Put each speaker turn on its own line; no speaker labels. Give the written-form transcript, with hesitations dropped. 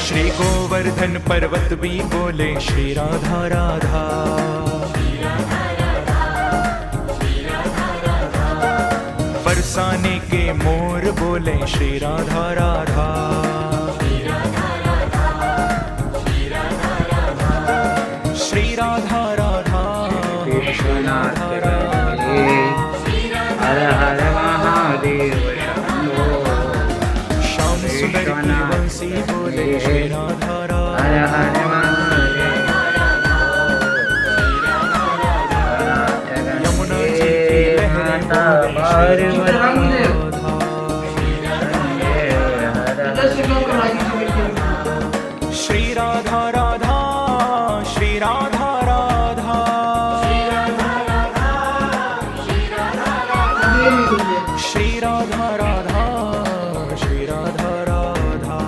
श्री गोवर्धन पर्वत भी बोले श्री राधा राधा। बरसाने के मोर बोले श्री राधा राधा। श्री राधा राधा
कृष्ण हर हर महादेव शंभो।
श्याम सुंदर की बंसी बोले श्री राधा राधा।
हर हर महादेव
यमुना जी की लहरें बोले श्री राधा। श्री राधा राधा श्री राधा राधा। श्री राधा राधा श्री राधा राधा।